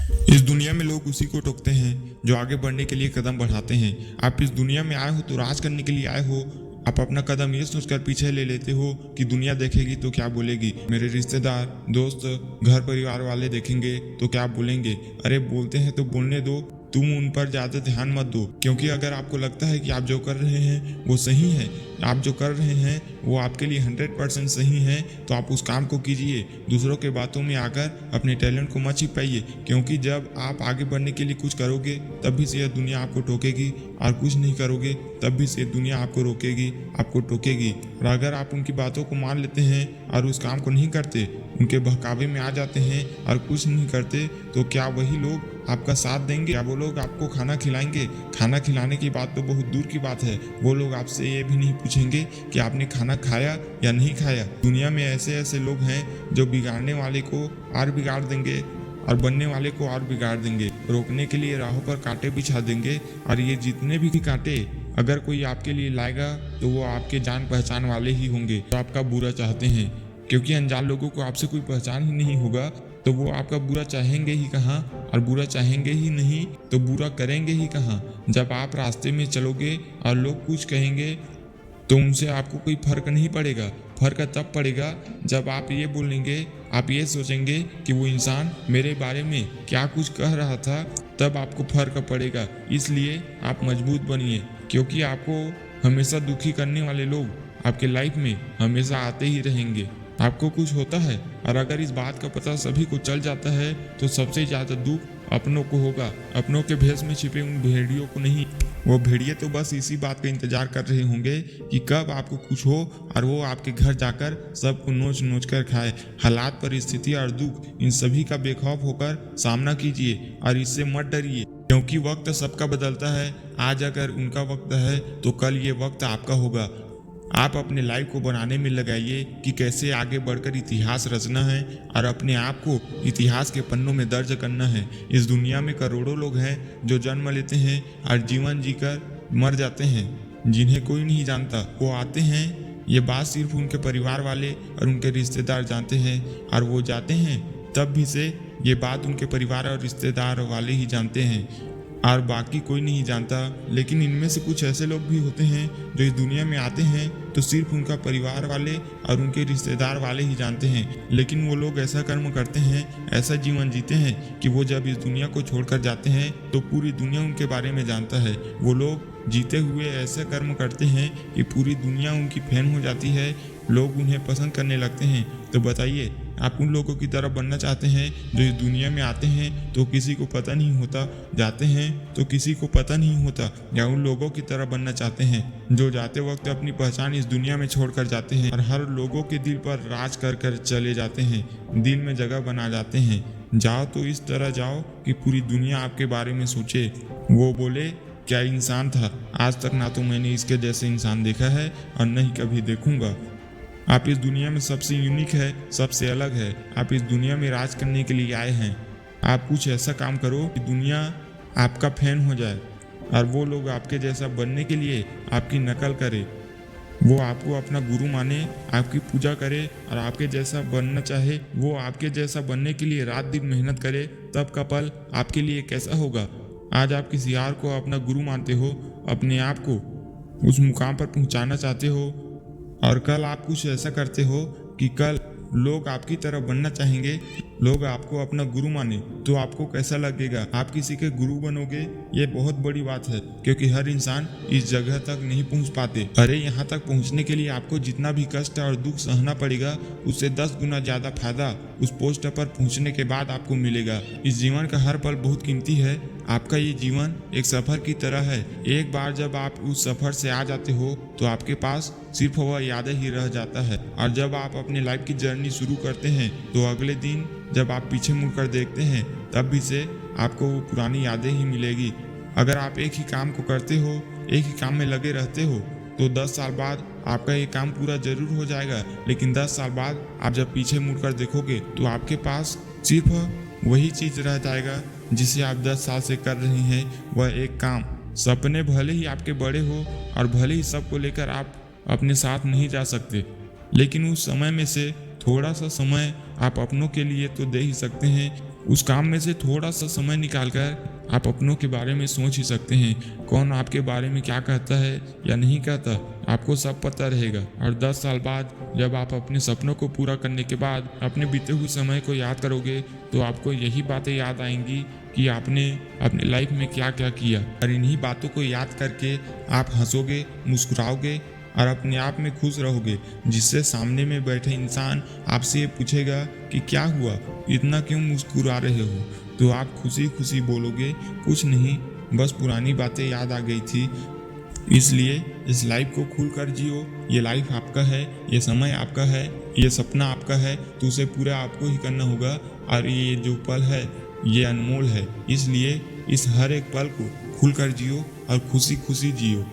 इस दुनिया में लोग उसी को टोकते हैं जो आगे बढ़ने के लिए कदम बढ़ाते हैं। आप इस दुनिया में आए हो तो राज करने के लिए आए हो। आप अपना कदम ये सोचकर पीछे ले लेते हो कि दुनिया देखेगी तो क्या बोलेगी, मेरे रिश्तेदार, दोस्त, घर परिवार वाले देखेंगे तो क्या बोलेंगे। अरे बोलते हैं तो बोलने दो, तुम उन पर ज़्यादा ध्यान मत दो। क्योंकि अगर आपको लगता है कि आप जो कर रहे हैं वो सही है, आप जो कर रहे हैं वो आपके लिए 100% सही है, तो आप उस काम को कीजिए। दूसरों के बातों में आकर अपने टैलेंट को मत छिपाइए। क्योंकि जब आप आगे बढ़ने के लिए कुछ करोगे तब भी से यह दुनिया आपको टोकेगी, और कुछ नहीं करोगे तब भी से दुनिया आपको रोकेगी, आपको टोकेगी। और अगर आप उनकी बातों को मान लेते हैं और उस काम को नहीं करते, उनके बहकावे में आ जाते हैं और कुछ नहीं करते, तो क्या वही लोग आपका साथ देंगे? क्या वो लोग आपको खाना खिलाएंगे? खाना खिलाने की बात तो बहुत दूर की बात है। वो लोग आपसे ये भी नहीं पूछेंगे कि आपने खाना खाया या नहीं खाया। दुनिया में ऐसे ऐसे लोग हैं जो बिगाड़ने वाले को और बिगाड़ देंगे और बनने वाले को और बिगाड़ देंगे। रोकने के लिए राहों पर कांटे बिछा देंगे, और ये जितने भी कांटे अगर कोई आपके लिए लाएगा तो वो आपके जान पहचान वाले ही होंगे जो आपका बुरा चाहते हैं। क्योंकि अनजान लोगों को आपसे कोई पहचान ही नहीं होगा तो वो आपका बुरा चाहेंगे ही कहाँ, और बुरा चाहेंगे ही नहीं तो बुरा करेंगे ही कहाँ। जब आप रास्ते में चलोगे और लोग कुछ कहेंगे तो उनसे आपको कोई फर्क नहीं पड़ेगा। फर्क तब पड़ेगा जब आप ये बोलेंगे, आप ये सोचेंगे कि वो इंसान मेरे बारे में क्या कुछ कह रहा था, तब आपको फर्क पड़ेगा। इसलिए आप मजबूत बनिए, क्योंकि आपको हमेशा दुखी करने वाले लोग आपके लाइफ में हमेशा आते ही रहेंगे। आपको कुछ होता है और अगर इस बात का पता सभी को चल जाता है तो सबसे ज़्यादा दुख अपनों को होगा। अपनों के भेष में छिपे उन भेड़ियों को नहीं। वो भेड़िए तो बस इसी बात का इंतजार कर रहे होंगे कि कब आपको कुछ हो और वो आपके घर जाकर सबको नोच नोच कर खाए। हालात, परिस्थिति और दुख, इन सभी का बेखौफ होकर सामना कीजिए और इससे मत डरिए, क्योंकि वक्त सबका बदलता है। आज अगर उनका वक्त है तो कल ये वक्त आपका होगा। आप अपने लाइफ को बनाने में लगाइए कि कैसे आगे बढ़कर इतिहास रचना है और अपने आप को इतिहास के पन्नों में दर्ज करना है। इस दुनिया में करोड़ों लोग हैं जो जन्म लेते हैं और जीवन जीकर मर जाते हैं, जिन्हें कोई नहीं जानता। वो आते हैं, ये बात सिर्फ उनके परिवार वाले और उनके रिश्तेदार जानते हैं, और वो जाते हैं तब भी से ये बात उनके परिवार और रिश्तेदार वाले ही जानते हैं और बाकी कोई नहीं जानता। लेकिन इनमें से कुछ ऐसे लोग भी होते हैं जो इस दुनिया में आते हैं तो सिर्फ उनका परिवार वाले और उनके रिश्तेदार वाले ही जानते हैं। लेकिन वो लोग ऐसा कर्म करते हैं, ऐसा जीवन जीते हैं कि वो जब इस दुनिया को छोड़कर जाते हैं तो पूरी दुनिया उनके बारे में जानता है। वो लोग जीते हुए ऐसे कर्म करते हैं कि पूरी दुनिया उनकी फैन हो जाती है, लोग उन्हें पसंद करने लगते हैं। तो बताइए, आप उन लोगों की तरह बनना चाहते हैं जो इस दुनिया में आते हैं तो किसी को पता नहीं होता, जाते हैं तो किसी को पता नहीं होता, या उन लोगों की तरह बनना चाहते हैं जो जाते वक्त अपनी पहचान इस दुनिया में छोड़कर जाते हैं और हर लोगों के दिल पर राज कर कर चले जाते हैं, दिल में जगह बना जाते हैं। जाओ तो इस तरह जाओ कि पूरी दुनिया आपके बारे में सोचे। वो बोले, क्या इंसान था, आज तक ना तो मैंने इसके जैसे इंसान देखा है और न ही कभी देखूंगा। आप इस दुनिया में सबसे यूनिक है, सबसे अलग है। आप इस दुनिया में राज करने के लिए आए हैं। आप कुछ ऐसा काम करो कि दुनिया आपका फैन हो जाए और वो लोग आपके जैसा बनने के लिए आपकी नकल करे, वो आपको अपना गुरु माने, आपकी पूजा करे और आपके जैसा बनना चाहे। वो आपके जैसा बनने के लिए रात दिन मेहनत करे, तब का पल आपके लिए कैसा होगा। आज आप किसी और को अपना गुरु मानते हो, अपने आप को उस मुकाम पर पहुंचाना चाहते हो, और कल आप कुछ ऐसा करते हो कि कल लोग आपकी तरह बनना चाहेंगे, लोग आपको अपना गुरु माने, तो आपको कैसा लगेगा। आप किसी के गुरु बनोगे, ये बहुत बड़ी बात है, क्योंकि हर इंसान इस जगह तक नहीं पहुंच पाते। अरे यहाँ तक पहुंचने के लिए आपको जितना भी कष्ट और दुख सहना पड़ेगा, उससे 10 गुना ज्यादा फायदा उस पोस्ट पर पहुंचने के बाद आपको मिलेगा। इस जीवन का हर पल बहुत कीमती है। आपका ये जीवन एक सफर की तरह है। एक बार जब आप उस सफर से आ जाते हो तो आपके पास सिर्फ वह यादें ही रह जाता है, और जब आप अपनी लाइफ की जर्नी शुरू करते हैं तो अगले दिन जब आप पीछे मुड़कर देखते हैं तब भी से आपको वो पुरानी यादें ही मिलेगी। अगर आप एक ही काम को करते हो, एक ही काम में लगे रहते हो, तो 10 साल बाद आपका ये काम पूरा जरूर हो जाएगा। लेकिन 10 साल बाद आप जब पीछे मुड़कर देखोगे तो आपके पास सिर्फ वही चीज रह जाएगा जिसे आप 10 साल से कर रही हैं, वह एक काम। सपने भले ही आपके बड़े हो और भले ही सबको लेकर आप अपने साथ नहीं जा सकते, लेकिन उस समय में से थोड़ा सा समय आप अपनों के लिए तो दे ही सकते हैं। उस काम में से थोड़ा सा समय निकालकर आप अपनों के बारे में सोच ही सकते हैं। कौन आपके बारे में क्या कहता है या नहीं कहता, आपको सब पता रहेगा। और 10 साल बाद जब आप अपने सपनों को पूरा करने के बाद अपने बीते हुए समय को याद करोगे तो आपको यही बातें याद आएंगी कि आपने अपने लाइफ में क्या क्या किया। और इन्हीं बातों को याद करके आप हंसोगे, मुस्कुराओगे और अपने आप में खुश रहोगे, जिससे सामने में बैठे इंसान आपसे ये पूछेगा कि क्या हुआ, इतना क्यों मुस्कुरा रहे हो, तो आप खुशी खुशी बोलोगे कुछ नहीं, बस पुरानी बातें याद आ गई थी। इसलिए इस लाइफ को खुलकर जियो। ये लाइफ आपका है, ये समय आपका है, ये सपना आपका है, तो उसे पूरा आपको ही करना होगा। और ये जो पल है ये अनमोल है, इसलिए इस हर एक पल को खुलकर जियो और खुशी खुशी जियो।